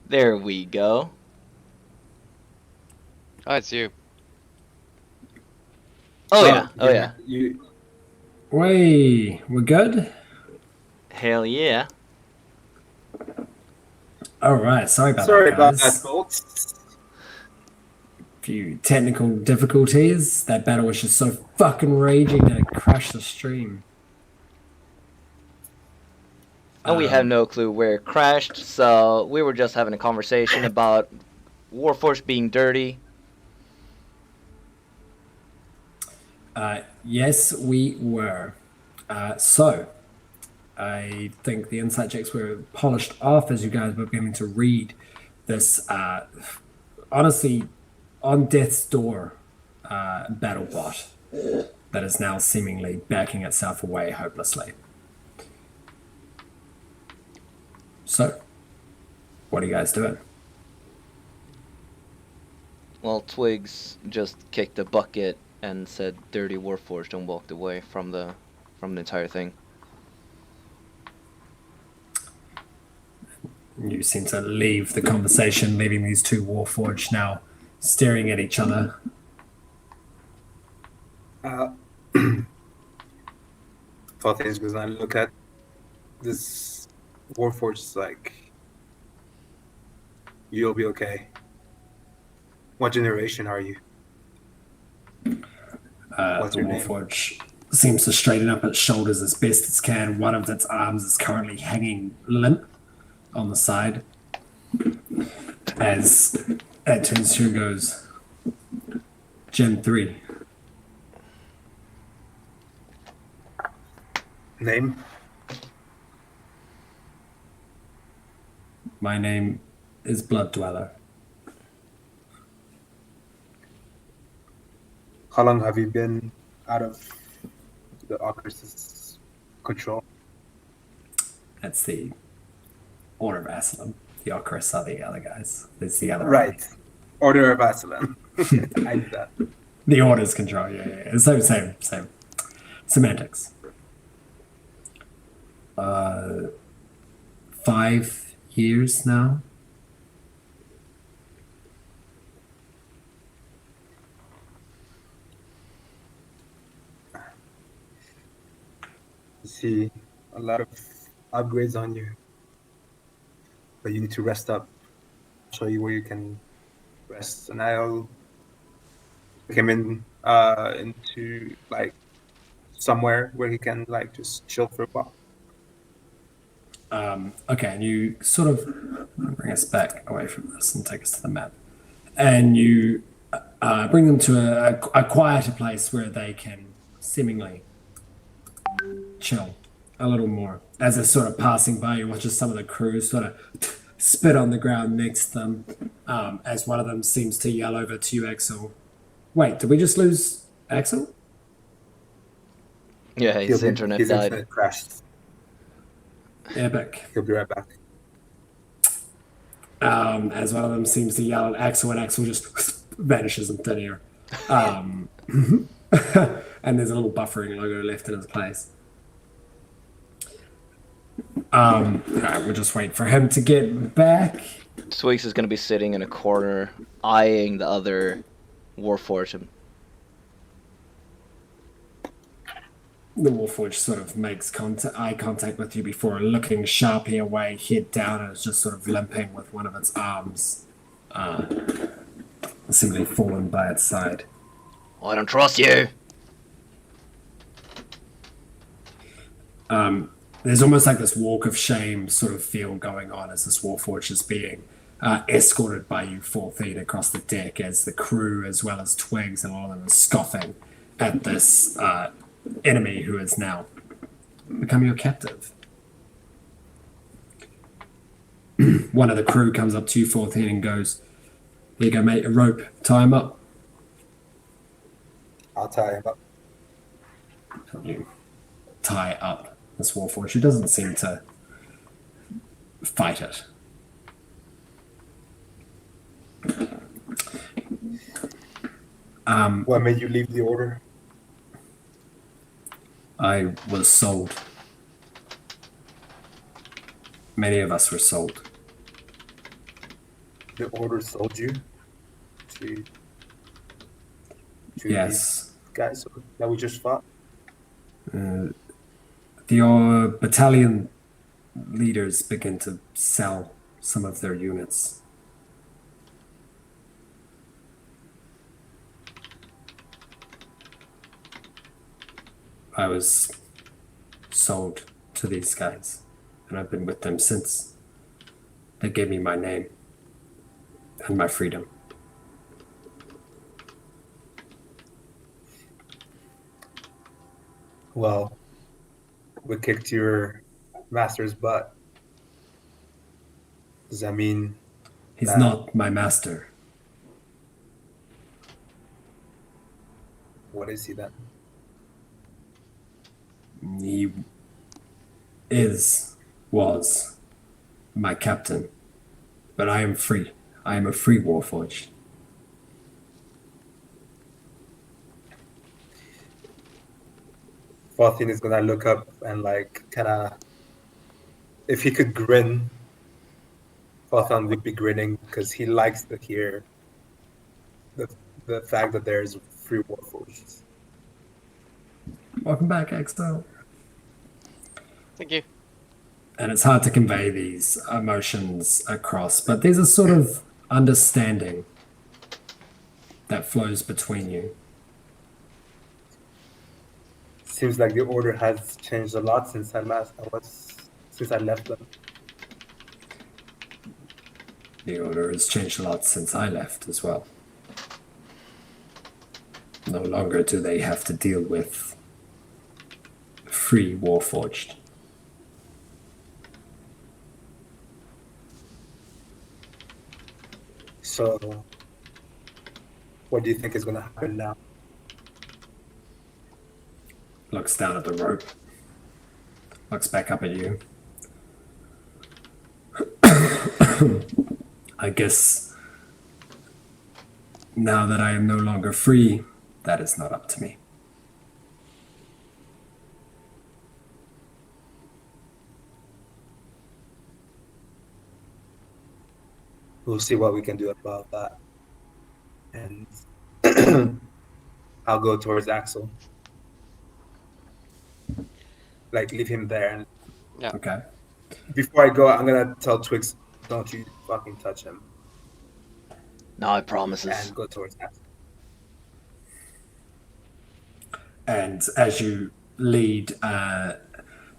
There we go. Oh, it's you. Oh yeah, oh you, yeah. You, Way, we're good? Hell yeah. All right, sorry about that, sorry about that, guys. folks. Few technical difficulties. That battle was just so fucking raging that it crashed the stream. And we have no clue where it crashed, so we were just having a conversation about Warforged being dirty. Yes, we were. So, I think the insight checks were polished off as you guys were beginning to read this, honestly, on death's door battle bot that is now seemingly backing itself away hopelessly. So, what are you guys doing? Well, Twigs just kicked a bucket and said "dirty Warforged" and walked away from the entire thing. You seem to leave the conversation, leaving these two Warforged now staring at each other. Thought things because I look at this Warforged like, you'll be okay. What generation are you? What's The your name? Warforged seems to straighten up its shoulders as best it can. One of its arms is currently hanging limp on the side. As it turns to you and goes, Gen 3. Name? My name is Blood Dweller. How long have you been out of the Oculus' control? That's the Order of Asylum. The Ocarus are the other guys. There's the other Right. army. Order of Asylum. I knew that. The Order's control, yeah. Same. Semantics. 5 years now. You see a lot of upgrades on you, but you need to rest up. I'll show you where you can rest, and I'll take him into like somewhere where he can like just chill for a while. Okay, and you sort of bring us back away from this and take us to the map. And you bring them to a quieter place where they can seemingly chill a little more. As they're sort of passing by, you watch as some of the crew sort of spit on the ground next to them, as one of them seems to yell over to you, Axel. Wait, did we just lose Axel? Yeah, his internet his died. internet crashed. Epic. He'll be right back. As one of them seems to yell at Axel, and Axel just vanishes in thin air. And there's a little buffering logo left in its place. All right, we'll just wait for him to get back. Twigs is going to be sitting in a corner, eyeing the other Warforged. The Warforged sort of makes eye contact with you before looking sharply away, head down, and is just sort of limping with one of its arms seemingly fallen by its side. I don't trust you. There's almost like this walk of shame sort of feel going on as this Warforged is being escorted by you 4 feet across the deck, as the crew, as well as Twigs and all of them, are scoffing at this enemy who has now become your captive. One of the crew comes up to you 4th hand and goes, "Here you go, mate, a rope, tie him up." I'll tie him up. You tie up this Warforged, who doesn't seem to fight it. What made you leave the order? I was sold. Many of us were sold. the order sold you to Yes. these guys that we just fought? Your battalion leaders begin to sell some of their units. I was sold to these guys, and I've been with them since. They gave me my name and my freedom. Well, we kicked your master's butt. Does that mean He's not my master. what is he then? He was my captain. But I am free. I am a free warforged. Fathin is gonna look up and like kinda, if he could grin, Fathan would be grinning because he likes to hear the fact that there's free warforged. Welcome back, Exile. Thank you. And it's hard to convey these emotions across, but there's a sort of understanding that flows between you. Seems like the order has changed a lot since I left them. The order has changed a lot since I left as well. No longer do they have to deal with free warforged. So, what do you think is going to happen now? Looks down at the rope. Looks back up at you. I guess now that I am no longer free, that is not up to me. We'll see what we can do about that. And I'll go towards Axel. Like, leave him there. And Yeah. Okay. before I go, I'm going to tell Twix, don't you fucking touch him. No, I promises. And go towards Axel. And as you lead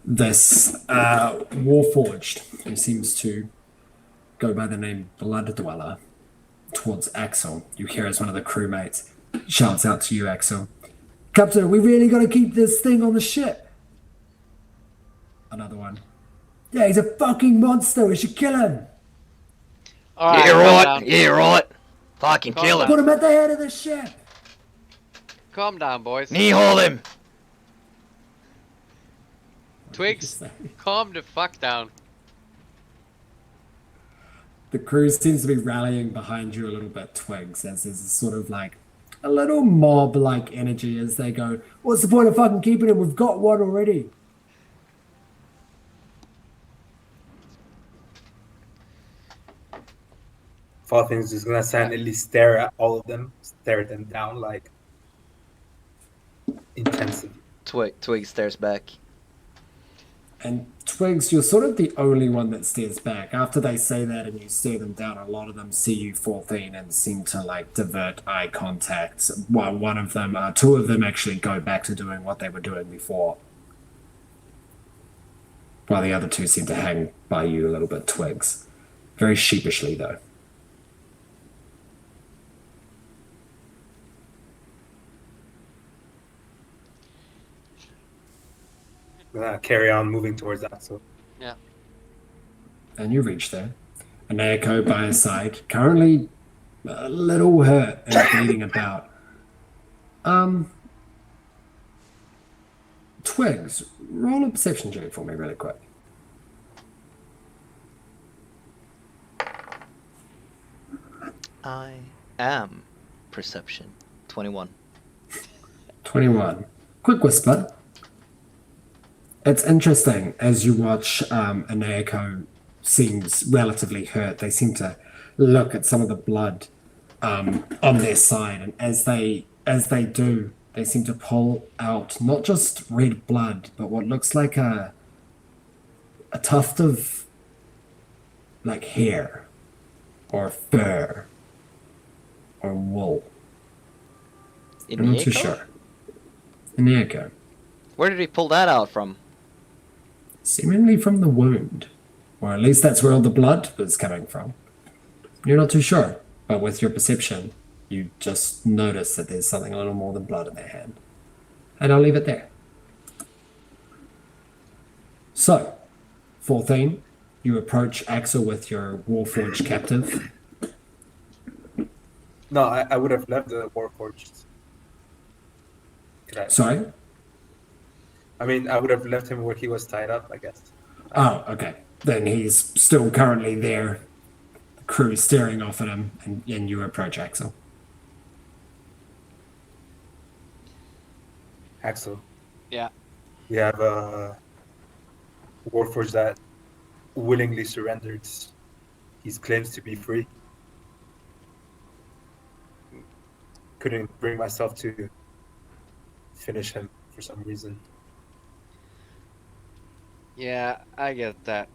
this warforged, who seems to go by the name Blood Dweller, towards Axel, you hear as one of the crewmates shouts out to you, Axel, "Captain, we really got to keep this thing on the ship." Another one, "Yeah, he's a fucking monster. We should kill him. All right. Yeah, calm right. down. Yeah, right. Fucking Calm kill down. him. Put him at the head of the ship." Calm down, boys. Knee hole him. Twigs, calm the fuck down. The crew seems to be rallying behind you a little bit, Twigs, as there's a sort of like a little mob-like energy as they go, "What's the point of fucking keeping him? We've got one already." Fathin's just going to silently stare at all of them, stare them down like intensely. Twig stares back. And Twigs, you're sort of the only one that stares back. After they say that and you stare them down, a lot of them see you 14 and seem to like divert eye contact. While two of them actually go back to doing what they were doing before. While the other two seem to hang by you a little bit, Twigs. Very sheepishly, though. Carry on moving towards Axel. Yeah. And you reach there. And Naoko by his side, currently a little hurt and bleeding about. Twigs, roll a perception check for me really quick. I am perception. 21. 21. Quick whisper. It's interesting as you watch Naoko seems relatively hurt. They seem to look at some of the blood on their side, and as they do, they seem to pull out not just red blood, but what looks like a tuft of like hair or fur or wool. I'm not too Inieko? sure. Inieko. Where did he pull that out from? Seemingly from the wound. Or at least that's where all the blood was coming from. You're not too sure, but with your perception, you just notice that there's something a little more than blood in their hand. And I'll leave it there. So, 14, you approach Axel with your Warforged captive. No, I would have left the Warforged. Sorry? I mean, I would have left him where he was tied up, I guess. Oh, okay. Then he's still currently there. The crew staring off at him, and you approach Axel. Axel, Yeah. we have a Warforged that willingly surrendered. He claims to be free. Couldn't bring myself to finish him for some reason. Yeah, I get that.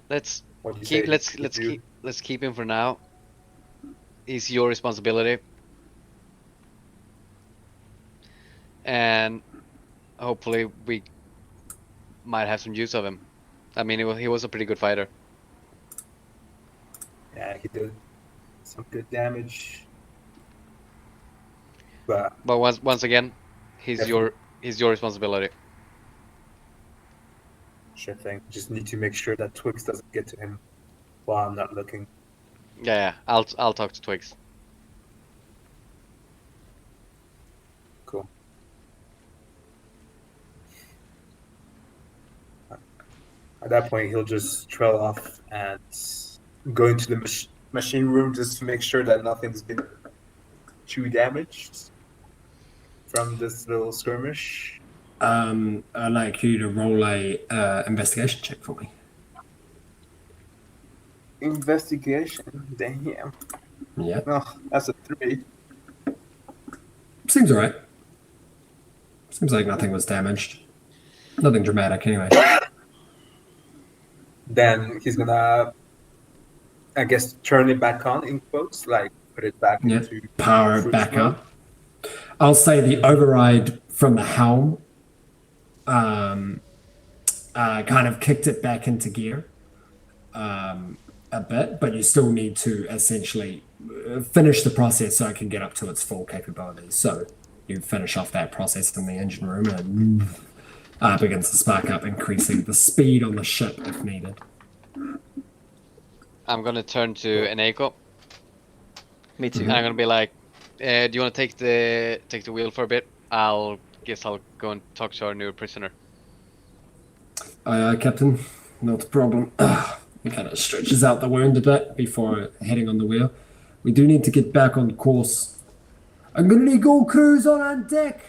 Let's What do you keep say? let's keep him for now. He's your responsibility. And hopefully we might have some use of him. I mean, he was a pretty good fighter. Yeah, he did some good damage. But But once again, he's your responsibility. sure thing. Just need to make sure that Twix doesn't get to him while I'm not looking. Yeah, I'll talk to Twigs. Cool. At that point, he'll just trail off and go into the machine room just to make sure that nothing's been too damaged from this little skirmish. I'd like you to roll a investigation check for me. Investigation? Damn. Yeah. Oh, that's a 3. Seems alright. Seems like nothing was damaged. Nothing dramatic, anyway. Then he's gonna, I guess, turn it back on, in quotes, like put it back Yeah. into Power it cruise back mode. up. I'll say the override from the helm kind of kicked it back into gear a bit, but you still need to essentially finish the process so it can get up to its full capabilities. So you finish off that process in the engine room and begins to spark up, increasing the speed on the ship if needed. I'm gonna turn to Eneko, Me too. and I'm gonna be like, "Do you want to take the wheel for a bit? I'll go and talk to our new prisoner." Aye, Captain. Not a problem. He kind of stretches out the wound a bit before heading on the wheel. We do need to get back on course. I'm going to need all crews on deck.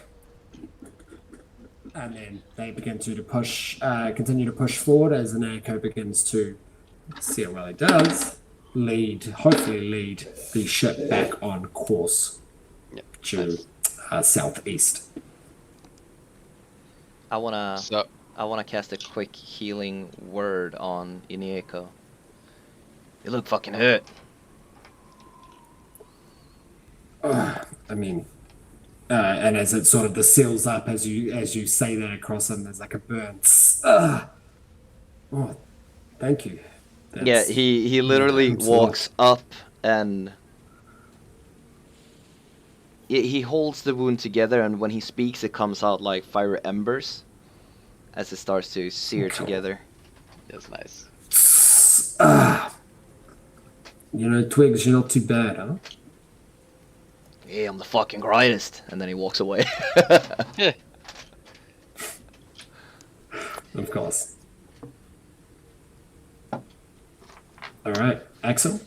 And then they begin to push, continue to push forward as Anako begins to, see how well he does, hopefully lead the ship back on course Yep. to southeast. I wanna So cast a quick healing word on Inieko. You look fucking hurt. I mean, and as it sort of the seals up as you say that across him, there's like a burn. Oh, thank you. Yeah, he literally thanks a walks up and he holds the wound together, and when he speaks, it comes out like fire embers as it starts to sear Cool. together. that's nice. You know, Twigs, you're not too bad, huh? Yeah, I'm the fucking greatest. And then he walks away. Of course. All right, Axel.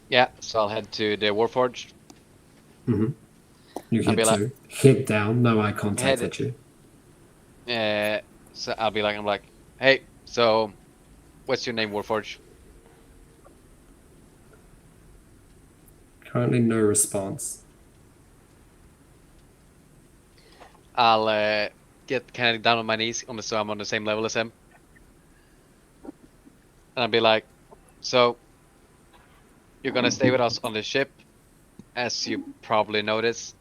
Yeah, so I'll head to the Warforged. Mm-hmm. You I'll head be to like- head down, no eye contact Head- with you. So I'm like, hey, so What's your name, Warforge? Currently, no response. I'll get kind of down on my knees, so I'm on the same level as him. And I'll be like, so, you're gonna stay with us on the ship. As you probably noticed,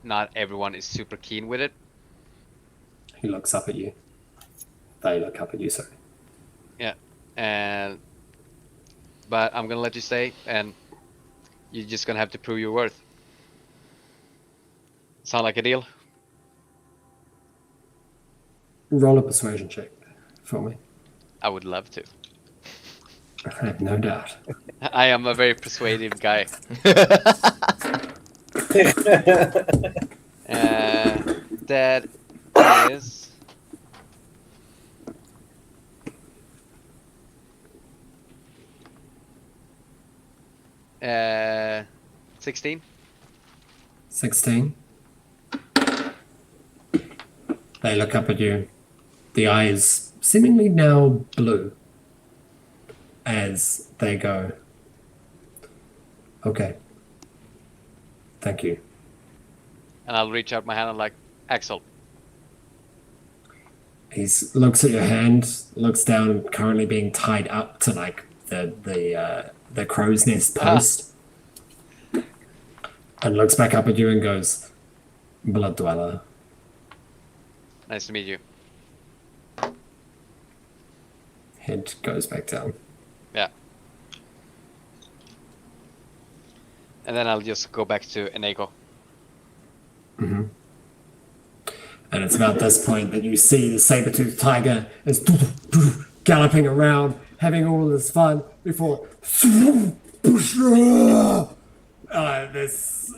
not everyone is super keen with it. He looks up at you. They look up at you, sorry. But I'm gonna let you stay, and you're just gonna have to prove your worth. Sound like a deal? Roll a persuasion check for me. I would love to. I have no doubt. I am a very persuasive guy. That is... 16. 16. They look up at you. The eyes seemingly now blue as they go, okay. Thank you. And I'll reach out my hand and like, Axel. He looks at your hand, looks down, currently being tied up to like the crow's nest post, and looks back up at you and goes, Blood Dweller. Nice to meet you. Head goes back down. Yeah. And then I'll just go back to Eneko. Mm-hmm. And it's about this point that you see the saber-toothed tiger is galloping around, having all of this fun before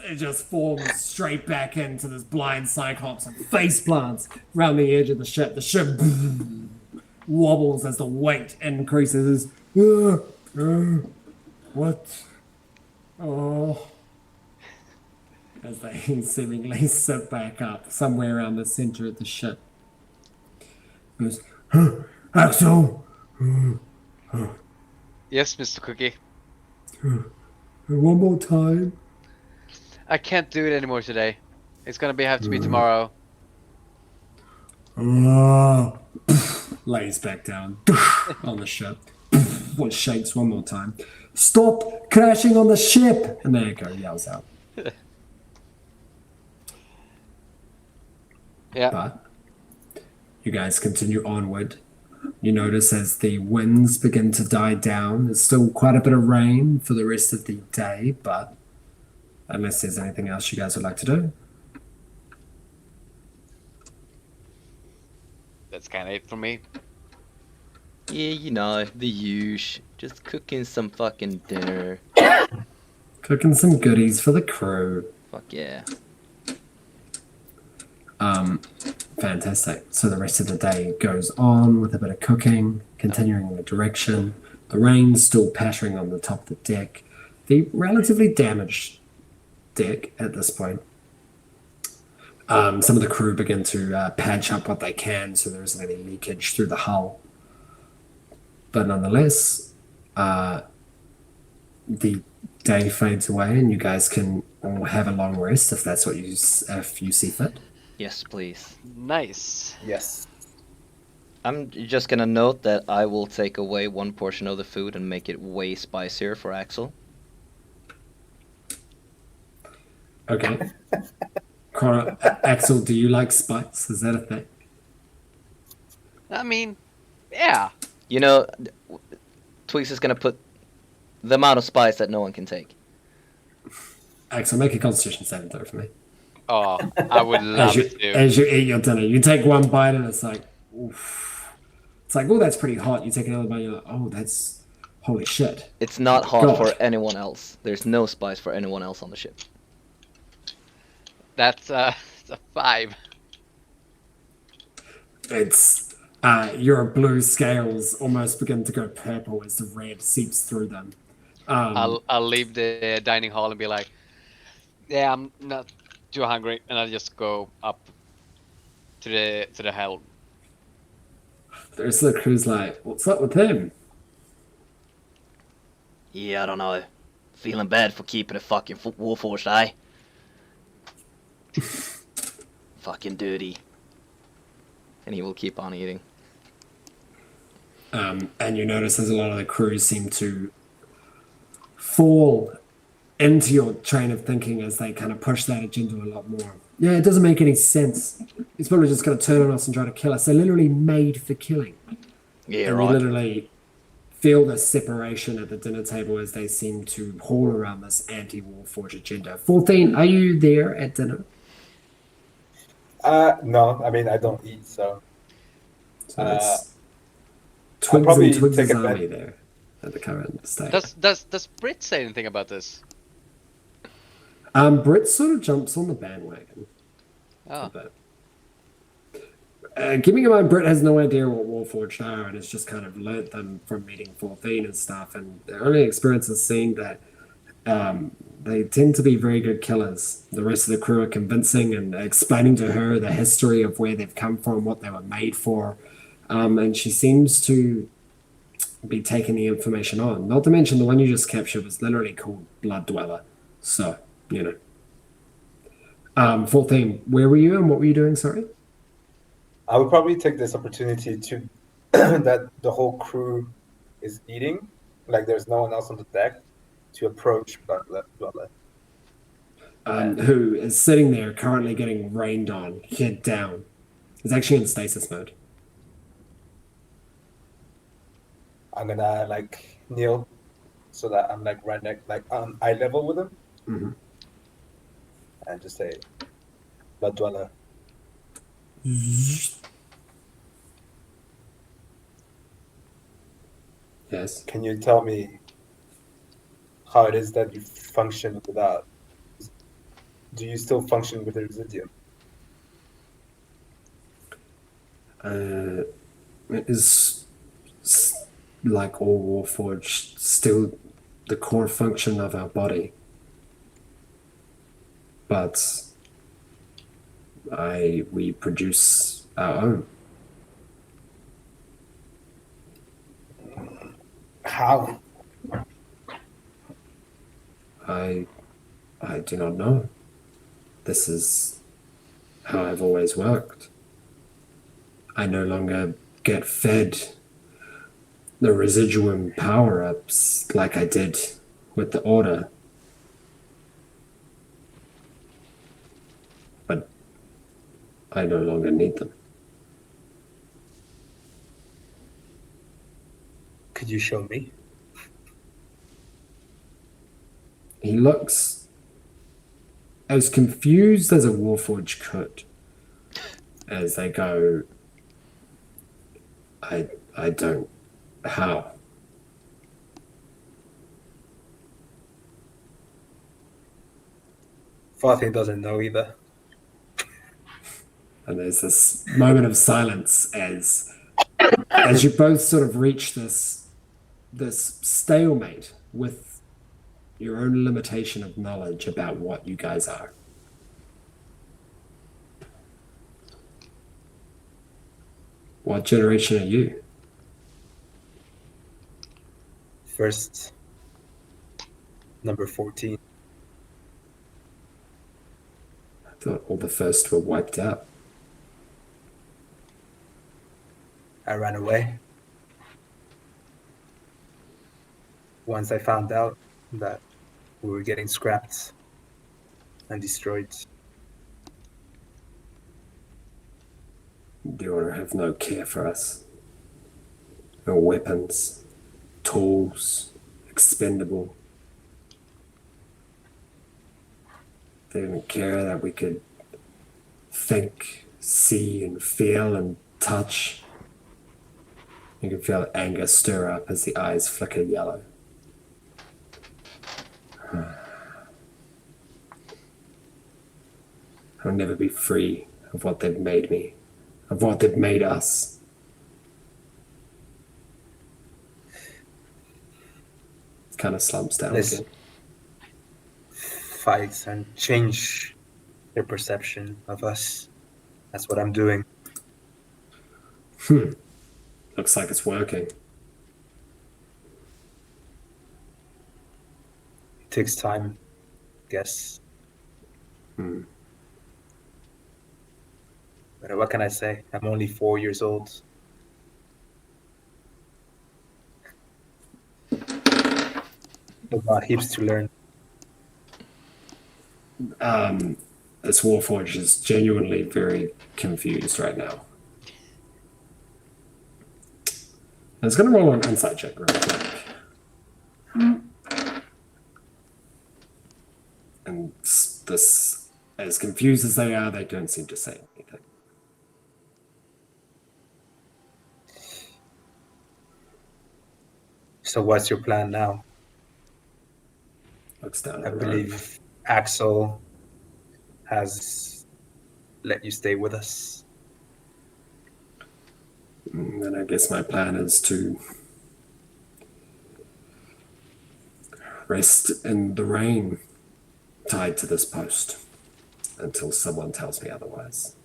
it just forms straight back into this blind cyclops and face plants around the edge of the ship. The ship wobbles as the weight increases. What? Oh. As they seemingly sit back up somewhere around the center of the ship. Goes, Axel! Yes, Mr. Cookie. One more time. I can't do it anymore today. It's gonna have to be tomorrow. Lays back down on the ship. What shakes one more time. Stop crashing on the ship! And there it goes, yells out. Yeah. But you guys continue onward. You notice as the winds begin to die down, there's still quite a bit of rain for the rest of the day, but unless there's anything else you guys would like to do. That's kind of it for me. Yeah, you know, the usual. Just cooking some fucking dinner. Cooking some goodies for the crew. Fuck yeah. Fantastic. So the rest of the day goes on with a bit of cooking, continuing in the direction. The rain's still pattering on the top of the deck. The relatively damaged deck at this point. Some of the crew begin to patch up what they can so there isn't any leakage through the hull. But nonetheless, the day fades away and you guys can all have a long rest if that's what if you see fit. Yes, please. Nice. Yes. I'm just gonna note that I will take away one portion of the food and make it way spicier for Axel. Okay. Axel, do you like spice? Is that a thing? I mean, yeah. You know, Twigs is gonna put the amount of spice that no one can take. Axel, make a constitution saving throw for me. Oh, I would love to. As you eat your dinner, you take one bite and it's like, oof. It's like, oh, that's pretty hot. You take another bite, you're like, oh, that's holy shit. It's not hot God. for anyone else. There's no spice for anyone else on the ship. That's a 5. It's your blue scales almost begin to go purple as the red seeps through them. I'll leave the dining hall and be like, yeah, I'm not too hungry, and I'll just go up to the hell. The rest of the crew's like, what's up with him? Yeah, I don't know. Feeling bad for keeping a fucking Warforged, eh? Fucking dirty. And he will keep on eating. And you notice as a lot of the crew seem to fall into your train of thinking as they kind of push that agenda a lot more. Yeah, it doesn't make any sense. He's probably just going to turn on us and try to kill us. They're literally made for killing. Yeah, And right. you literally feel the separation at the dinner table as they seem to haul around this anti-Warforged agenda. 14, are you there at dinner? No, I mean I don't eat, so So it's I'll Twigs and probably Twigs' take a army bet. there at the current state. Does Brit say anything about this? Britt sort of jumps on the bandwagon a Oh, bit. Keeping in mind, Britt has no idea what Warforged are and has just kind of learnt them from meeting 14 and stuff. And their only experience is seeing that they tend to be very good killers. The rest of the crew are convincing and explaining to her the history of where they've come from, what they were made for. And she seems to be taking the information on. Not to mention the one you just captured was literally called Blood Dweller. So, 14, where were you and what were you doing, sorry? I would probably take this opportunity to that the whole crew is eating, like there's no one else on the deck, to approach Dweller. Who is sitting there currently getting rained on, head down. He's actually in stasis mode. I'm gonna like kneel so that I'm like right next, like on eye level with him, Mm-hmm. and just say, "Blood Dweller, Yes. can you tell me how it is that you function without? Do you still function with the residuum?" It is like all Warforged, still the core function of our body. But we produce our own. How? I do not know. This is how I've always worked. I no longer get fed the residuum power-ups like I did with the Order. But I no longer need them. Could you show me? He looks as confused as a Warforged could as they go, I don't. How? Fatih doesn't know either. And there's this moment of silence as you both sort of reach this stalemate with your own limitation of knowledge about what you guys are. What generation are you? First, number 14. I thought all the first were wiped out. I ran away. Once I found out that we were getting scrapped and destroyed. The Order have no care for us. No weapons, tools, expendable. They didn't care that we could think, see, and feel and touch. You can feel anger stir up as the eyes flicker yellow. I'll never be free of what they've made me, of what they've made us. Kind of slumps down Let's again. fight and change their perception of us. That's what I'm doing. Looks like it's working. It takes time, I guess. Hmm. But what can I say? I'm only 4 years old. I've got heaps to learn. This Warforged is genuinely very confused right now. And it's going to roll an insight check real quick. And this, as confused as they are, they don't seem to say anything. So what's your plan now? Looks down I at the believe Axel has let you stay with us. room. Then I guess my plan is to rest in the rain tied to this post until someone tells me otherwise.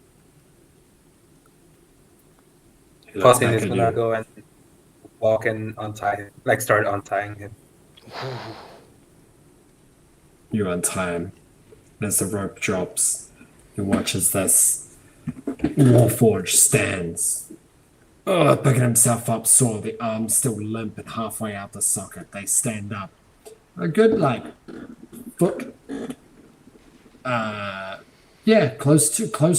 He looks Faustin back is at gonna you. go and walk and untie him, like start untying him. You untie him. And as the rope drops, he watches this Warforged stands. Picking himself up, sore, the arms still limp and halfway out the socket. They stand up. A good, foot. Close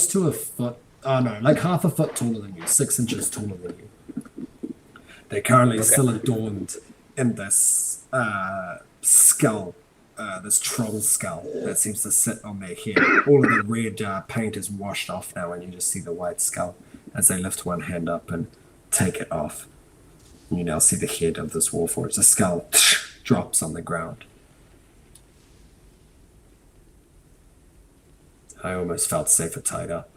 to a foot. Oh no, like half a foot taller than you, 6 inches taller than you. They're currently still adorned in this skull, this troll skull that seems to sit on their head. All of the red paint is washed off now, and you just see the white skull as they lift one hand up and take it off. And you now see the head of this Warforged. The skull drops on the ground. I almost felt safer tied up.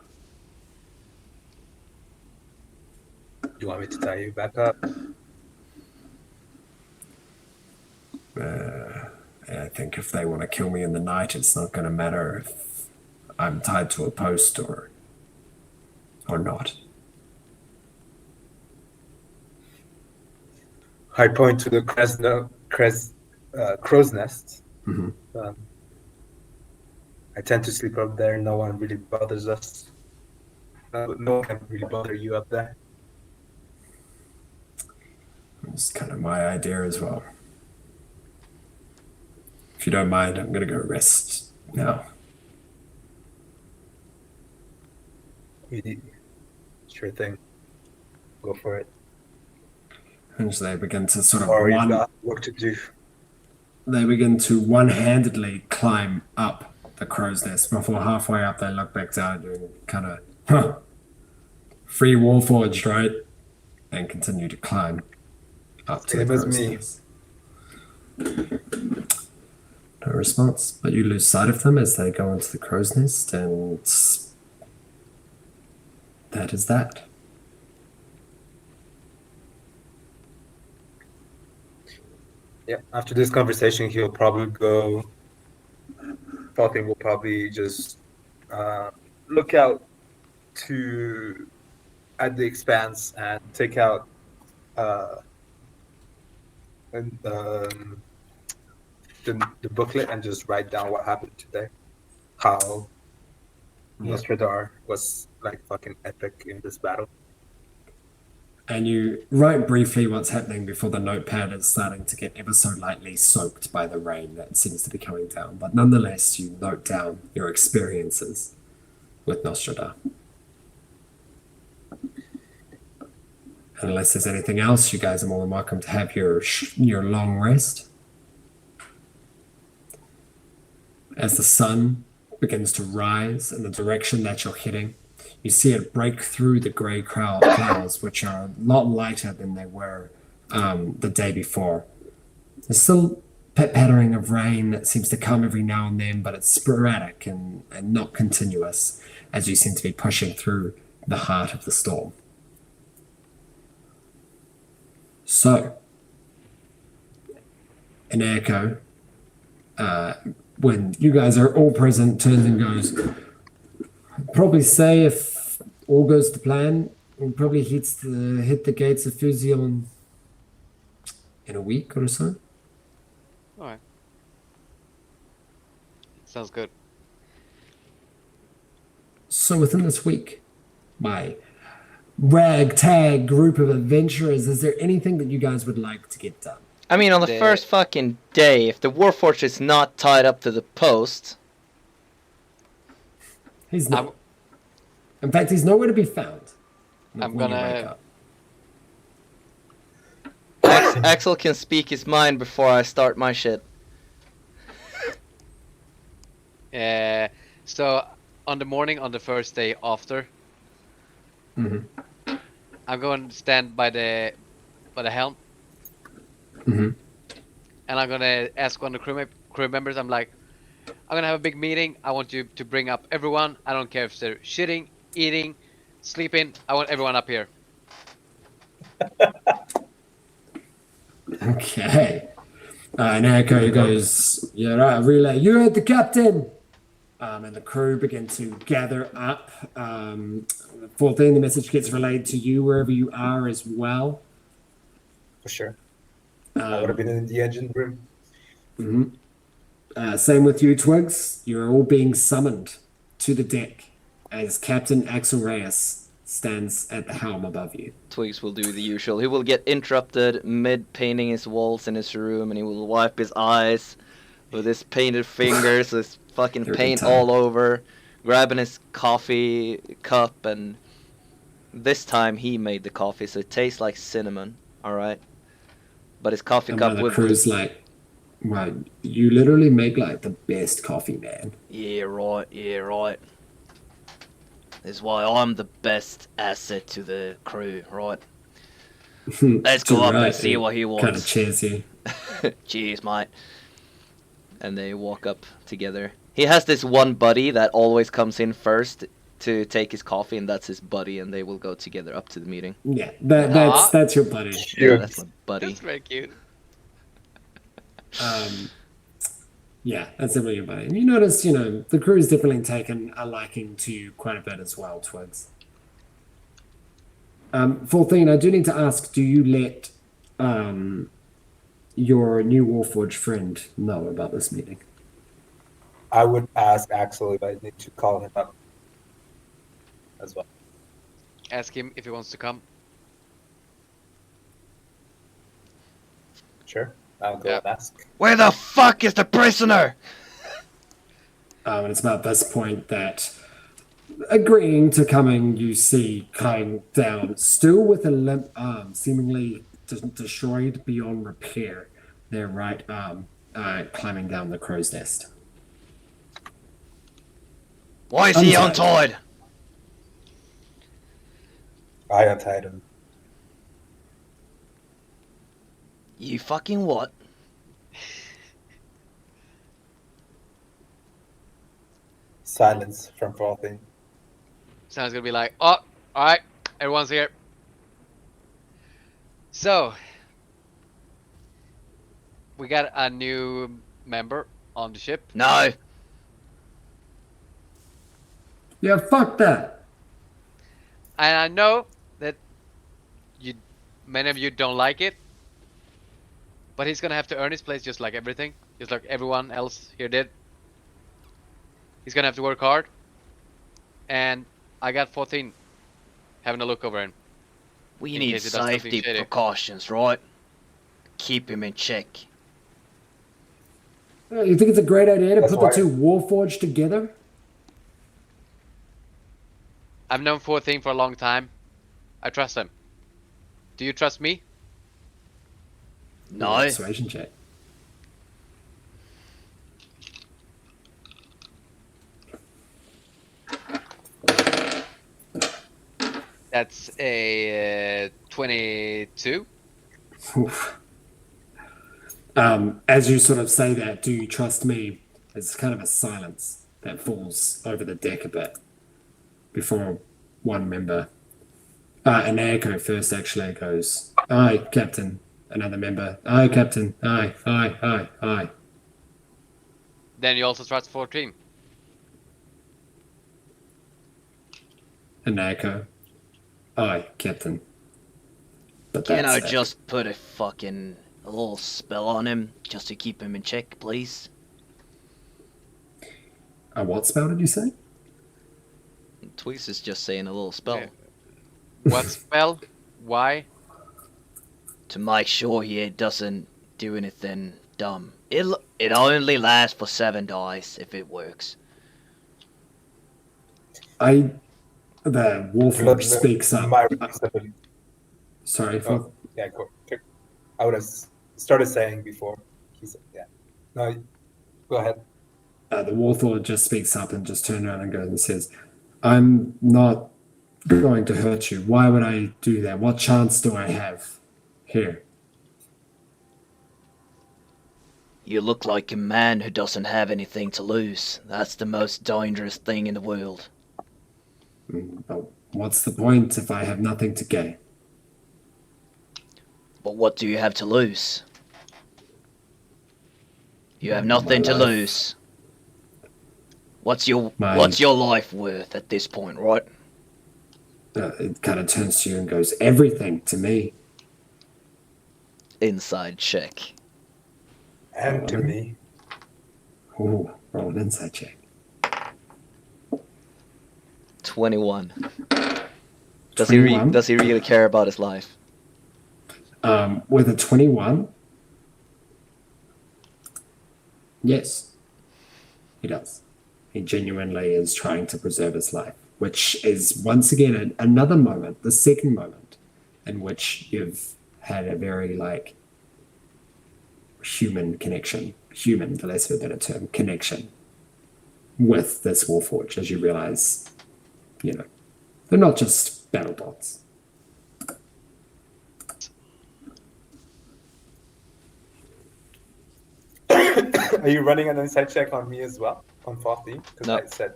You want me to tie you back up? I think if they want to kill me in the night, it's not going to matter if I'm tied to a post or not. I point to the crow's nest. Mm-hmm. I tend to sleep up there. No one really bothers us. No one can really bother you up there. It's kind of my idea as well. If you don't mind, I'm going to go rest now. Sure thing. Go for it. And so they begin to sort of Or you've got work to do. They begin to one-handedly climb up the crow's nest. Before halfway up, they look back down and kind of, free Warforged, right? And continue to climb up to Same the as crow's me. nest. No response, but you lose sight of them as they go into the crow's nest, and that is that. Yeah, after this conversation, he'll probably go. Falcon will probably just look out at the expanse and take out the booklet and just write down what happened today. How Nostradar was like fucking epic in this battle. And you write briefly what's happening before the notepad is starting to get ever so lightly soaked by the rain that seems to be coming down. But nonetheless, you note down your experiences with Nostradar. And unless there's anything else, you guys are more than welcome to have your long rest. As the sun begins to rise in the direction that you're heading, you see it break through the grey clouds, which are a lot lighter than they were the day before. There's still pattering of rain that seems to come every now and then, but it's sporadic and not continuous, as you seem to be pushing through the heart of the storm. So, an echo, when you guys are all present, turns and goes, I'd probably say if all goes to plan, We'll probably hit the gates of Fusion in a week or so. Alright. Sounds good. So within this week, my ragtag group of adventurers, is there anything that you guys would like to get done? I mean, on the first fucking day, if the Warforged is not tied up to the post... He's not. In fact, he's nowhere to be found. I'm when you wake gonna... up. Axel can speak his mind before I start my shit. So, on the morning, on the first day after, Mm-hmm. I'm going to stand by the helm, Mm-hmm. and I'm gonna ask one of the crew members. I'm like, I'm gonna have a big meeting. I want you to bring up everyone. I don't care if they're shitting, eating, sleeping. I want everyone up here. Okay. And Echo goes, yeah, right, relay. You heard the captain. And the crew begin to gather up. 14, the message gets relayed to you wherever you are as well. For sure. I would have been in the engine room. Mm-hmm. Same with you, Twigs. You're all being summoned to the deck as Captain Axel Reyes stands at the helm above you. Twigs will do the usual. He will get interrupted mid-painting his walls in his room, and he will wipe his eyes with his painted fingers, with fucking paint all over, grabbing his coffee cup, and this time he made the coffee, so it tastes like cinnamon, alright? But his coffee And cup one of the with... crew's like, wow, you literally make like the best coffee, man. Yeah, right, yeah, right. This is why I'm the best asset to the crew, right? Let's go up and see what he wants. Kind of cheers you. Cheers, mate. And they walk up together. He has this one buddy that always comes in first to take his coffee, and that's his buddy, and they will go together up to the meeting. Yeah, that's your buddy. Yeah, that's my buddy. That's very cute. Yeah, that's definitely your buddy. And you notice, the crew's definitely taken a liking to you quite a bit as well, Twigs. 14, I do need to ask, do you let your new Warforged friend know about this meeting? I would ask Axel if I need to call him up as well. Ask him if he wants to come. Sure. I'll go and ask. Where the fuck is the prisoner? And it's about this point that, agreeing to coming, you see coming down, still with a limp arm, seemingly destroyed beyond repair, their right arm climbing down the crow's nest. Why is he untied? I untied him. You fucking what? Silence from 14. Sounds gonna be like, oh, alright, everyone's here. So, we got a new member on the ship. No. Yeah, fuck that. And I know that many of you don't like it, but he's gonna have to earn his place just like everything, just like everyone else here did. He's gonna have to work hard, and I got 14 having a look over him. We In need case he does something safety shitty. precautions, right? Keep him in check. You think it's a great idea to That's put why- the two Warforged together? I've known 14 for a long time. I trust him. Do you trust me? No. Persuasion check. That's a 22. Oof. As you sort of say that, do you trust me? There's kind of a silence that falls over the deck a bit before one member, and Echo first actually goes, aye, Captain. Another member, aye, Captain. Aye, aye, aye, aye. Then you also trust 14. And Echo, Aye, Captain. But Can I that's it. just put a little spell on him just to keep him in check, please? A what spell did you say? Tweez is just saying a little spell. Yeah. What spell? Why? To make sure he doesn't do anything dumb. It only lasts for 7 dice if it works. The Warforged speaks up. My responsibility. Sorry, Oh, for yeah, go. I would have started saying before. He said, yeah. No, go ahead. the Warthog just speaks up and just turns around and goes and says, "I'm not going to hurt you. Why would I do that? What chance do I have here?" You look like a man who doesn't have anything to lose. That's the most dangerous thing in the world. But what's the point if I have nothing to gain? But what do you have to lose? You have nothing My to life. lose. What's your My- life worth at this point, right? It kind of turns to you and goes, "Everything to me." Inside check. And to me. Ooh, roll an insight check. 21. Does 21? he really care about his life? With a 21, yes, he does. He genuinely is trying to preserve his life, which is once again another moment, the second moment, in which you've had a very human connection, human, the less of a better term, connection with this Warforged, as you realize, they're not just battle bots. Are you running an insight check on me as well? On 14? Because No. I said,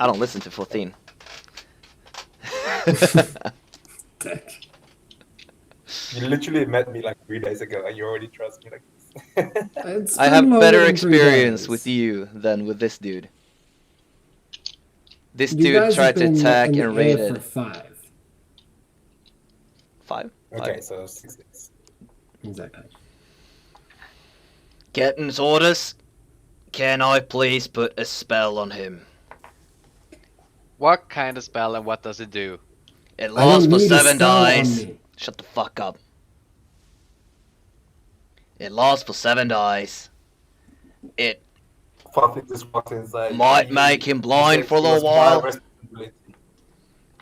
I don't listen to 14. Dick. you literally met me like 3 days ago and you already trust me like this. It's I have been better longer than 3 experience days. with you than with this dude. This You dude guys have tried to been attack in the and air raided. for 5. 5? Okay, so 6 days. Exactly. Captain's orders. Can I please put a spell on him? What kind of spell and what does it do? It I lasts don't for need a 7 spell on dice. me. Shut the fuck up. It lasts for 7 dice. It Fucking just walked inside. might make him blind for a little while.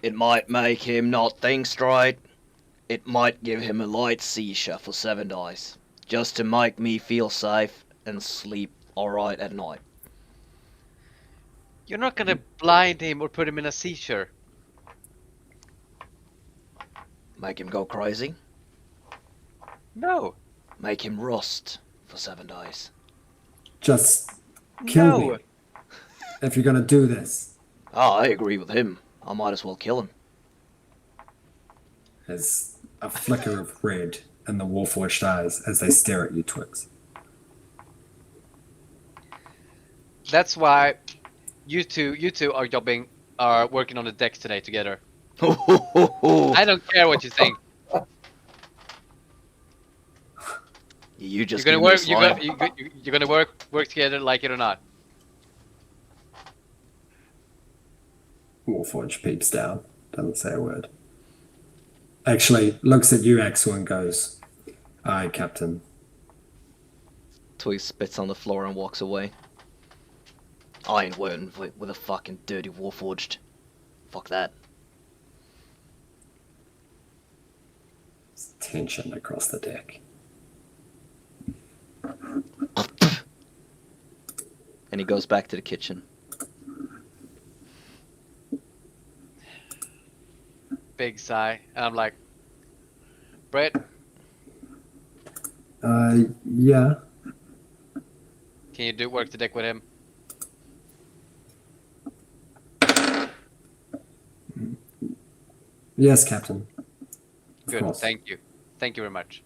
It might make him not think straight. It might give him a light seizure for 7 dice. Just to make me feel safe and sleep alright at night. You're not gonna blind him or put him in a seizure. Make him go crazy. No. Make him rust for 7 dice. Just kill No. me if you're gonna do this. Ah, I agree with him. I might as well kill him. There's a flicker of red in the Warforged eyes as they stare at you, Twix. That's why you two are working on the decks today together. I don't care what you think. You just You're give gonna me a work. slime. You're gonna work together, like it or not. Warforged peeps down, doesn't say a word. Actually, looks at you, Axel, and goes, "Aye, Captain." Twig spits on the floor and walks away. I ain't working with a fucking dirty Warforged. Fuck that. There's tension across the deck. And he goes back to the kitchen. Big sigh, and I'm like, Brett, Yeah. can you do work the deck with him? Yes, Captain. Of Good, course. thank you very much.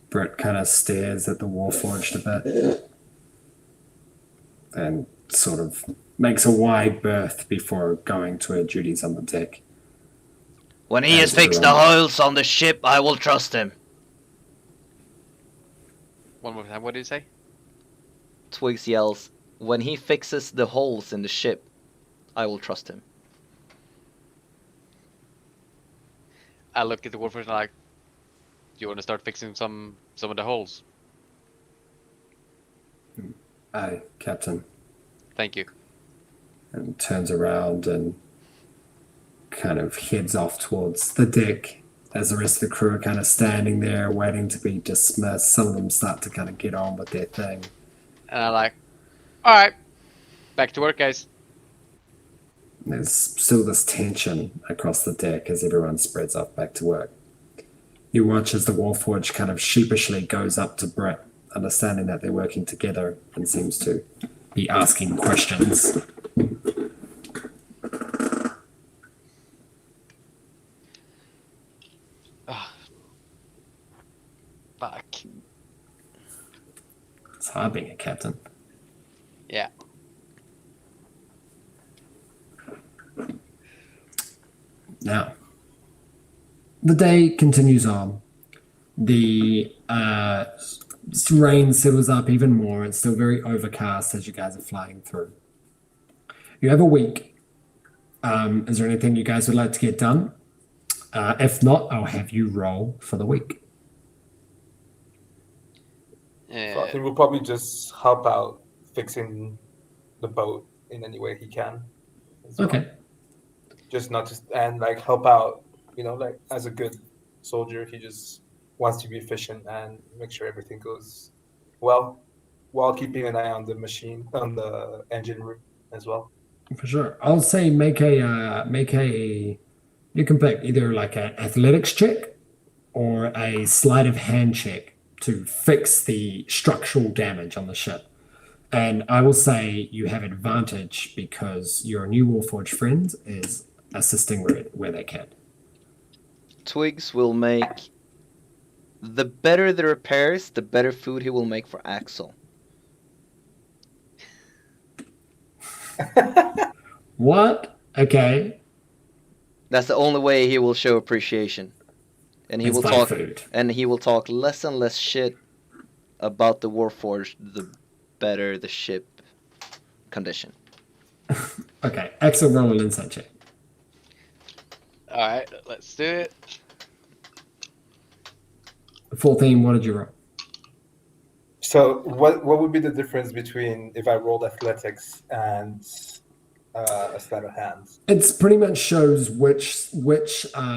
Brett kind of stares at the Warforged a bit and sort of makes a wide berth before going to her duties on the deck. When he has As fixed the everyone- holes on the ship, I will trust him. One more time. What did you say? Twigs yells, when he fixes the holes in the ship, I will trust him. I look at the Warforged and I'm like, do you want to start fixing some of the holes? Aye, Captain. Thank you. And turns around and kind of heads off towards the deck as the rest of the crew are kind of standing there waiting to be dismissed. Some of them start to kind of get on with their thing. And I'm like, all right, back to work, guys. There's still this tension across the deck as everyone spreads off back to work. You watch as the Warforged kind of sheepishly goes up to Brett, understanding that they're working together, and seems to be asking questions. Fuck. It's hard being a captain. Yeah. Now, the day continues on. The rain settles up even more. It's still very overcast as you guys are flying through. You have a week. Is there anything you guys would like to get done? If not, I'll have you roll for the week. So I think we'll probably just help out fixing the boat in any way he can. as well. Okay. Just not just and like help out, like as a good soldier, he just wants to be efficient and make sure everything goes well, while keeping an eye on the machine, on the engine room as well. For sure. I'll say make a you can pick either like an athletics check or a sleight of hand check to fix the structural damage on the ship. And I will say you have advantage because your new Warforged friend is assisting where they can. Twigs will make... The better the repairs, the better food he will make for Axel. What? Okay. That's the only way he will show appreciation. And he It's will by talk food. and he will talk less and less shit about the Warforged the better the ship condition. Okay. Axel, roll an insight check. All right, let's do it. 14, what did you roll? So what would be the difference between if I rolled athletics and a sleight of hand? It's pretty much shows which part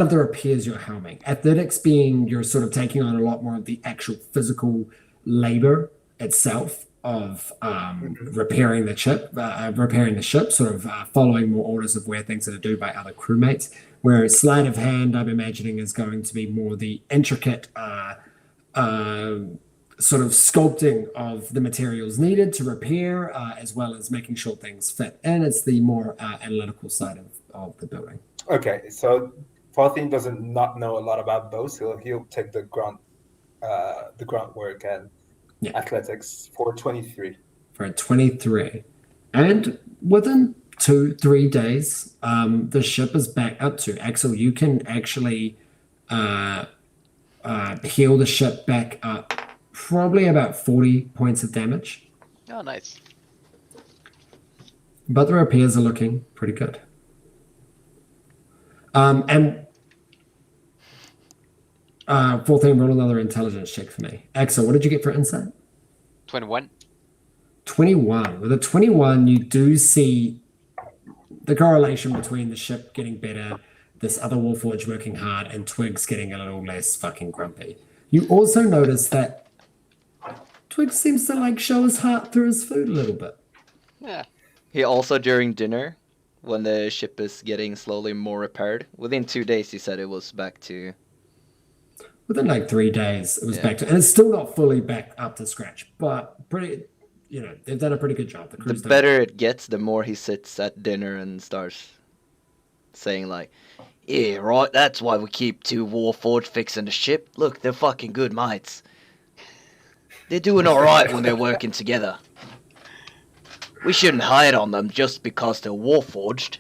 of the repairs you're helming. Athletics being you're sort of taking on a lot more of the actual physical labor itself of repairing the ship, sort of following more orders of where things are to do by other crewmates. Whereas sleight of hand, I'm imagining, is going to be more the intricate sort of sculpting of the materials needed to repair, as well as making sure things fit. And it's the more analytical side of the building. Okay, so Farthing doesn't not know a lot about both. He'll take the grunt work and athletics for 23. For a 23. And within 2-3 days, the ship is back up to. Axel, you can actually heal the ship back up probably about 40 points of damage. Oh, nice. But the repairs are looking pretty good. And 14, roll another intelligence check for me. Axel, what did you get for insight? 21. 21. With a 21, you do see the correlation between the ship getting better, this other Warforged working hard, and Twigs getting a little less fucking grumpy. You also notice that Twigs seems to show his heart through his food a little bit. Yeah. He also, during dinner, when the ship is getting slowly more repaired, within 2 days he said it was back to... Within 3 days, it was back to... And it's still not fully back up to scratch, but pretty... they've done a pretty good job. The better it gets, the more he sits at dinner and starts saying yeah, right, that's why we keep 2 Warforged fixing the ship. Look, they're fucking good mates. They're doing alright when they're working together. We shouldn't hide on them just because they're warforged.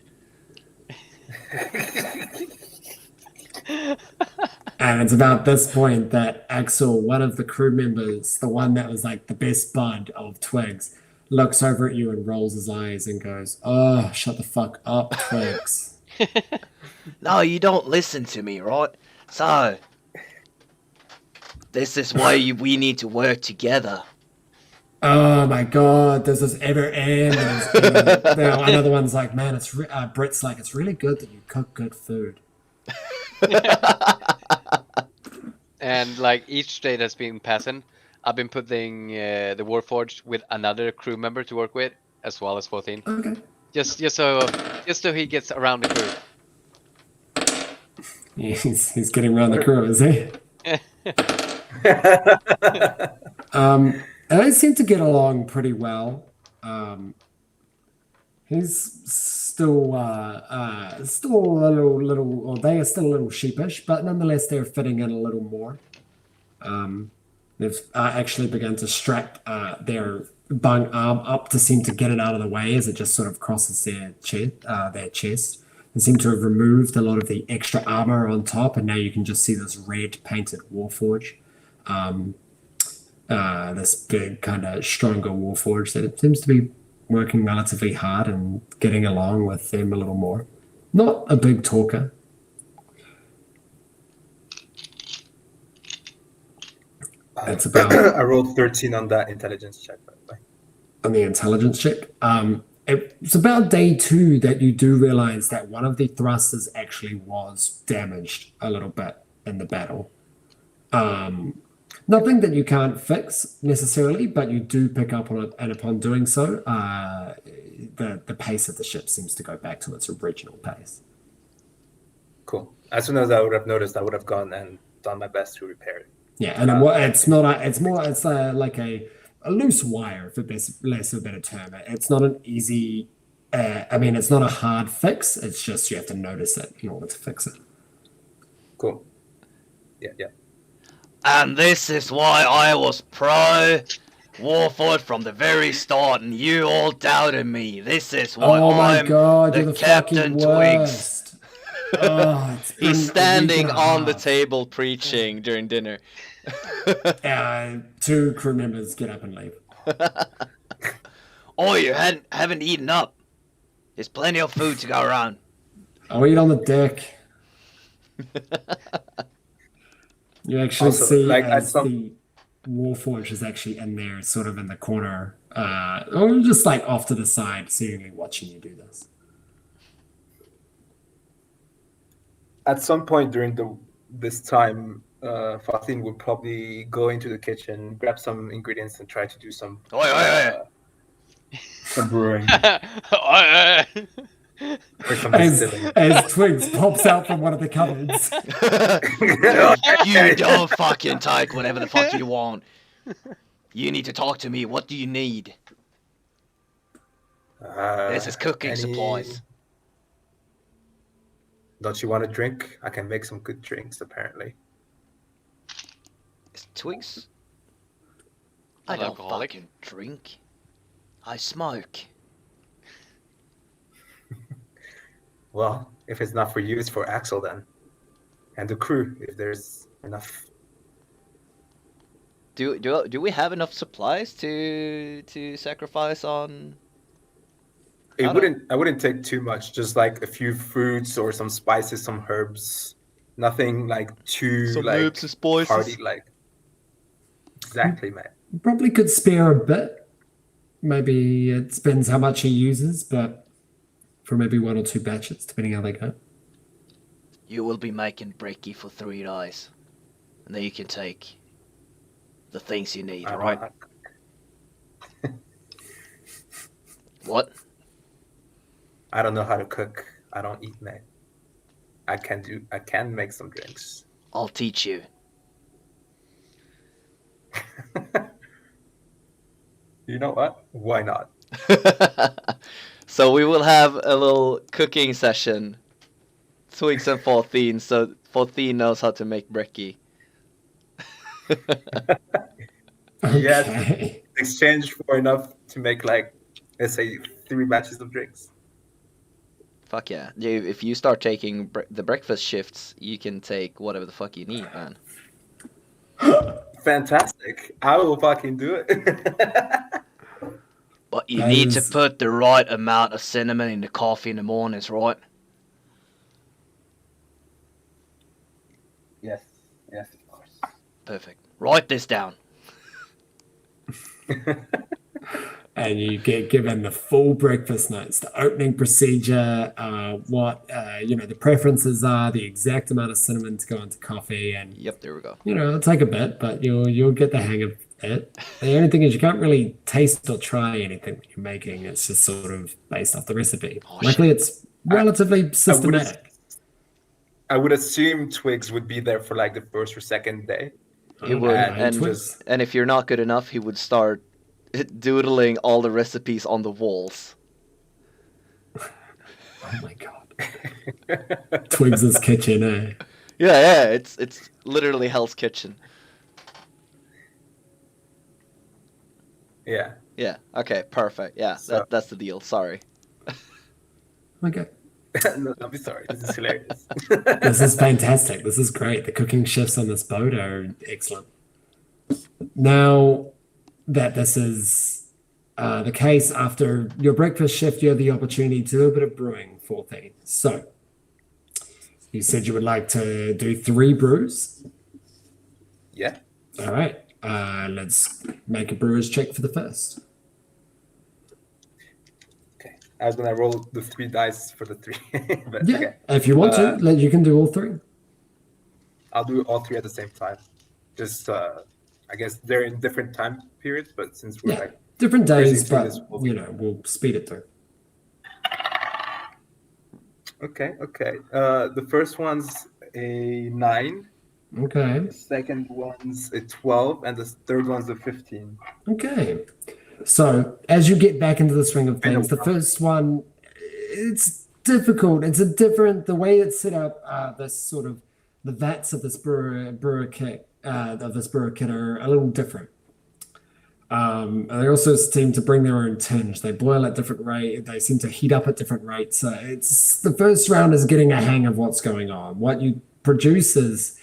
And it's about this point that Axel, one of the crew members, the one that was like the best bud of Twigs, looks over at you and rolls his eyes and goes, "Oh, shut the fuck up, Twigs." No, you don't listen to me, right? So, this is why we need to work together. Oh my god, does this ever end? Another one's like, man, Britt's like, it's really good that you cook good food. And like each state has been passing, I've been putting the Warforged with another crew member to work with, as well as 14. Okay. Just so he gets around the crew. He's getting around the crew, is he? And they seem to get along pretty well. He's still a little, or they are still a little sheepish, but nonetheless they're fitting in a little more. They've actually begun to strap their bung arm up to seem to get it out of the way as it just sort of crosses their chest. They seem to have removed a lot of the extra armor on top, and now you can just see this red painted warforge. This big kind of stronger warforge that it seems to be working relatively hard and getting along with them a little more. Not a big talker. It's about I rolled 13 on that intelligence check, by the way. On the intelligence check. It's about day 2 that you do realize that one of the thrusters actually was damaged a little bit in the battle. Nothing that you can't fix necessarily, but you do pick up on it, and upon doing so, the pace of the ship seems to go back to its original pace. Cool. As soon as I would have noticed, I would have gone and done my best to repair it. Yeah, and it's like a loose wire, for less of a better term. It's not an easy. It's not a hard fix. It's just you have to notice it in order to fix it. Cool. Yeah. And this is why I was pro Warford from the very start, and you all doubted me. This is why I'm you're the Captain fucking worst. He's standing on the table preaching during dinner. 2 crew members get up and leave. Oh, you haven't eaten up. There's plenty of food to go around. I'll eat on the deck. You actually Also, see like, as the Warforge is actually in there, sort of in the corner, or just like off to the side, seemingly watching you do this. At some point during this time, Fatin would probably go into the kitchen, grab some ingredients, and try to do some some brewing. Or some distilling. As Twigs pops out from one of the cupboards. You don't fucking take whatever the fuck you want. You need to talk to me. What do you need? This is cooking supplies. Don't you want a drink? I can make some good drinks, apparently. Is Twigs? I don't fucking drink. I smoke. Well, if it's not for you, it's for Axel then. And the crew, if there's enough. Do we have enough supplies to sacrifice on? I wouldn't take too much, just like a few fruits or some spices, some herbs. Nothing like too Some like herbs and spices. party like. Exactly, mate. You probably could spare a bit. Maybe it depends how much he uses, but for maybe 1 or 2 batches, depending how they go. You will be making brekkie for 3 days, and then you can take the things you need, right? What? I don't know how to cook. I don't eat, mate. I can make some drinks. I'll teach you. You know what? Why not? So we will have a little cooking session. Twigs and 14, so 14 knows how to make brekkie. Yes, Okay. exchange for enough to make like, let's say, 3 batches of drinks. Fuck yeah. If you start taking the breakfast shifts, you can take whatever the fuck you need, man. Fantastic! I will fucking do it. But you That need to is- put the right amount of cinnamon in the coffee in the mornings, right? Yes, of course. Perfect. Write this down. And you get given the full breakfast notes, the opening procedure, what the preferences are, the exact amount of cinnamon to go into coffee, and Yep, there we go. it'll take a bit, but you'll get the hang of it. The only thing is you can't really taste or try anything that you're making. It's just sort of based off the recipe. Oh, Luckily, it's relatively systematic. I would assume Twigs would be there for like the first or second day. He would, And Twigs. and if you're not good enough, he would start doodling all the recipes on the walls. Oh my god. Twigs' kitchen, eh? Yeah, it's literally Hell's Kitchen. Yeah. Yeah. Okay. Perfect. Yeah. So- That's the deal. Sorry. Okay. No, I'm sorry. This is hilarious. This is fantastic. This is great. The cooking chefs on this boat are excellent. Now that this is the case, after your breakfast shift, you have the opportunity to do a bit of brewing, 14. So you said you would like to do 3 brews. Yeah. All right. Let's make a brewer's check for the first. Okay. I was gonna roll the 3 dice for the 3. But Yeah. okay. If you want to, you can do all 3. I'll do all 3 at the same time. Just I guess they're in different time periods, but since we're Yeah. like Different days, Basically, but this will be- we'll speed it through. okay. The first one's a 9, Okay. the second one's a 12, and the third one's a 15. Okay. So as you get back into the swing of things, the while. first one, it's difficult. It's a different, the way it's set up, this sort of, the vats of this brewer kit are a little different. And they also seem to bring their own tinge. They boil at different rate. They seem to heat up at different rates. It's the first round is getting a hang of what's going on. What you produce is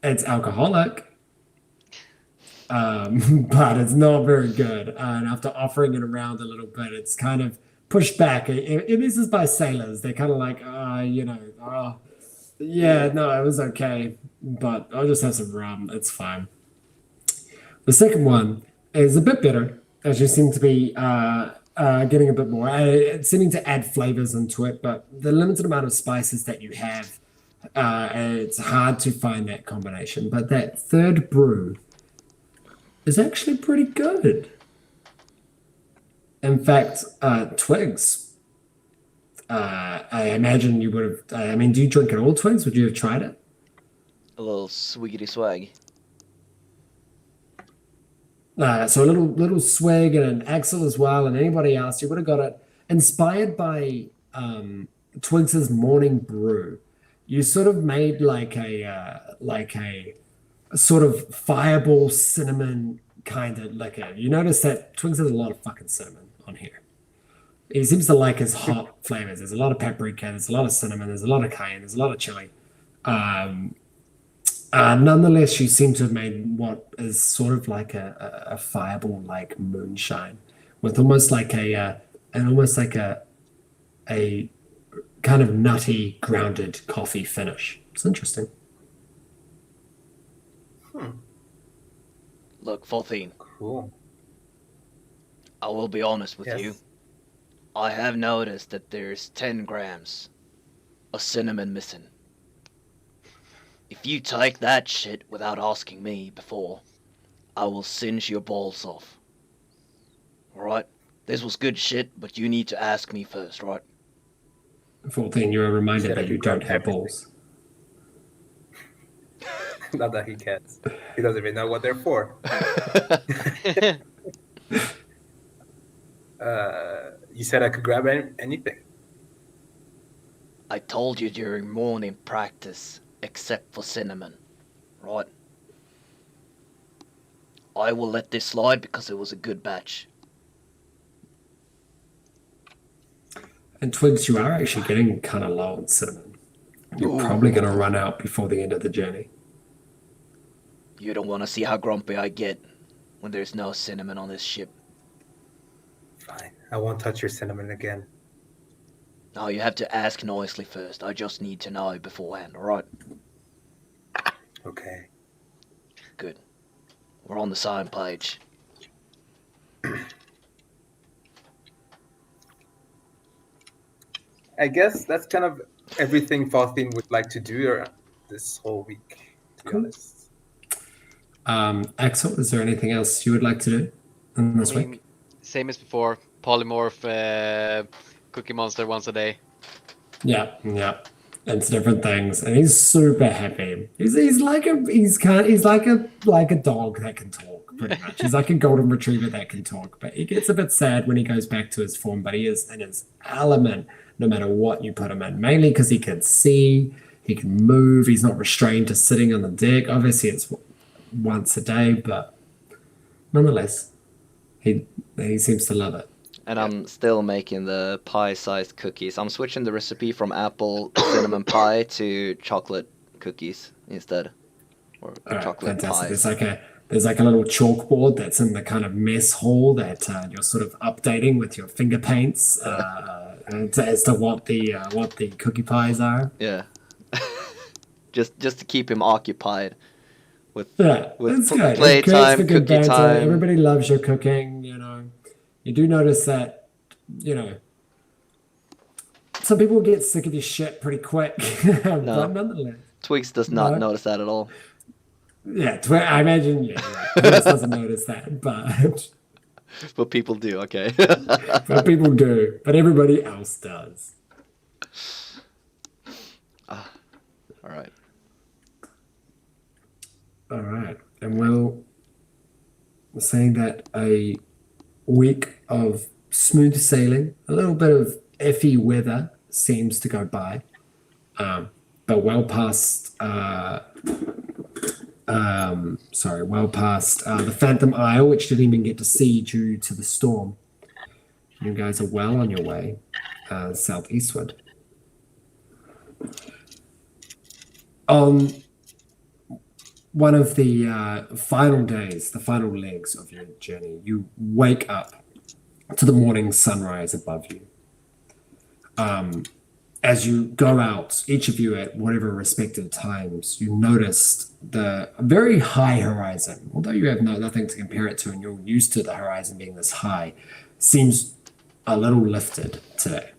it's alcoholic, but it's not very good. And after offering it around a little bit, it's kind of pushed back. This is by sailors. They're kind of like, yeah, no, it was okay, but I'll just have some rum. It's fine. The second one is a bit better, as you seem to be getting a bit more. Seeming to add flavors into it, but the limited amount of spices that you have, it's hard to find that combination. But that third brew is actually pretty good. In fact, Twigs, I imagine you would have. I mean, do you drink it all, Twigs? Would you have tried it? A little swiggity swag. So a little swig and an Axel as well, and anybody else, you would have got it inspired by Twigs's morning brew. You sort of made like a sort of fireball cinnamon kind of liquor. You notice that Twigs has a lot of fucking cinnamon on here. He seems to like his hot flavors. There's a lot of paprika, there's a lot of cinnamon, there's a lot of cayenne, there's a lot of chili. Nonetheless, you seem to have made what is sort of like a fireball like moonshine, with almost like a kind of nutty grounded coffee finish. It's interesting. Look, 14. Cool. I will be honest with Yes. you. I have noticed that there's 10 grams of cinnamon missing. If you take that shit without asking me before, I will singe your balls off. Alright? This was good shit, but you need to ask me first, right? 14, you are reminded Said I that you could don't grab have everything. balls. Not that he cares. He doesn't even know what they're for. You said I could grab anything. I told you during morning practice, except for cinnamon. Right? I will let this slide because it was a good batch. And Twigs, you are actually getting kind of low on cinnamon. You're probably going to run out before the end of the journey. You don't want to see how grumpy I get when there's no cinnamon on this ship. Fine. I won't touch your cinnamon again. No, you have to ask nicely first. I just need to know beforehand, alright? Okay. Good. We're on the same page. I guess that's kind of everything Faustine would like to do this whole week, to be Cool. honest. Axel, is there anything else you would like to do in this week? Same as before. Polymorph Cookie Monster once a day. Yeah. It's different things, and he's super happy. He's like a dog that can talk, pretty much. He's like a golden retriever that can talk, but he gets a bit sad when he goes back to his form. But he is in his element, no matter what you put him in. Mainly because he can see, he can move. He's not restrained to sitting on the deck. Obviously, it's once a day, but nonetheless, he seems to love it. And I'm still making the pie-sized cookies. I'm switching the recipe from apple cinnamon pie to chocolate cookies instead. Or chocolate fantastic. pie. There's like a little chalkboard that's in the kind of mess hall that you're sort of updating with your finger paints as to what the cookie pies are. Yeah. just to keep him occupied with it's good. playtime, for good cookie banter. time. Everybody loves your cooking, you know. You do notice that, you know, some people get sick of your shit pretty quick. But nonetheless. Twigs does not notice that at all. Yeah, I imagine, yeah, Twigs doesn't notice that, but... But people do, okay. But people do, but everybody else does. All right. All right, and we're saying that a week of smooth sailing, a little bit of iffy weather seems to go by, but well past the Phantom Isle, which didn't even get to see due to the storm. You guys are well on your way southeastward. On one of the final days, the final legs of your journey, you wake up to the morning sunrise above you. As you go out, each of you at whatever respective times, you noticed the very high horizon. Although you have nothing to compare it to and you're used to the horizon being this high, seems a little lifted today.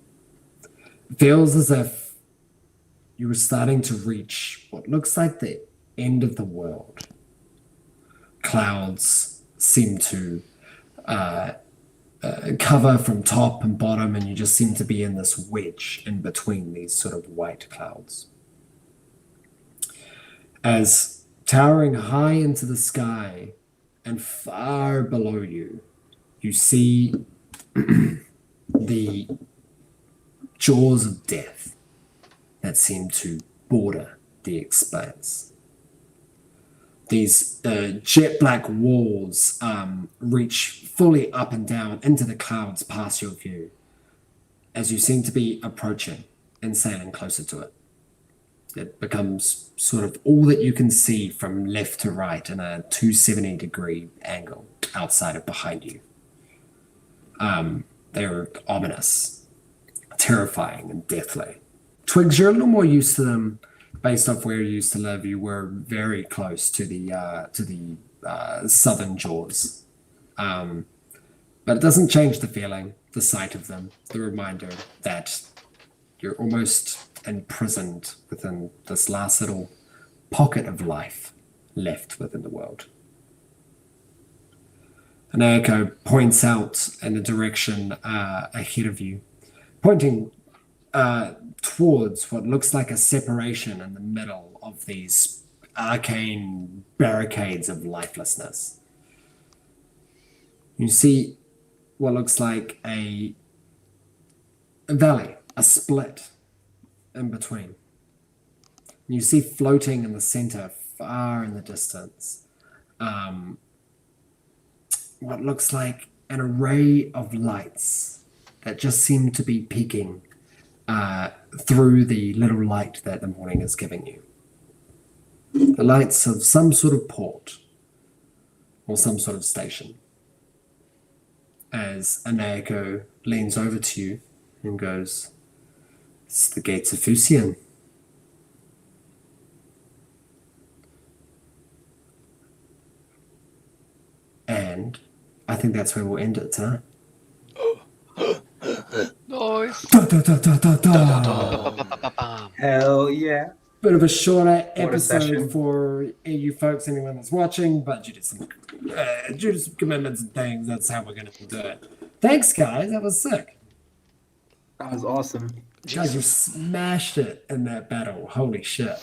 It feels as if you were starting to reach what looks like the end of the world. Clouds seem to cover from top and bottom, and you just seem to be in this wedge in between these sort of white clouds. As towering high into the sky and far below you, you see the jaws of death that seem to border the expanse. These jet black walls reach fully up and down into the clouds past your view as you seem to be approaching and sailing closer to it. It becomes sort of all that you can see from left to right in a 270-degree angle outside of behind you. They're ominous, terrifying, and deathly. Twigs, you're a little more used to them. Based off where you used to live, you were very close to the southern jaws. But it doesn't change the feeling, the sight of them, the reminder that you're almost imprisoned within this last little pocket of life left within the world. And Echo points out in the direction ahead of you, pointing towards what looks like a separation in the middle of these arcane barricades of lifelessness. You see what looks like a valley, a split in between. You see floating in the center, far in the distance, what looks like an array of lights that just seem to be peeking through the little light that the morning is giving you. The lights of some sort of port or some sort of station. As Anayako leans over to you and goes, "It's the gates of Fusian." And I think that's where we'll end it tonight. Noise. Da, da, da, da, da, da. Bam. Hell yeah. Bit of a shorter Shorter episode session. for you folks, anyone that's watching, but due to some commitments and things, that's how we're going to do it. Thanks, guys. That was sick. That was awesome. Guys, you smashed it in that battle. Holy shit.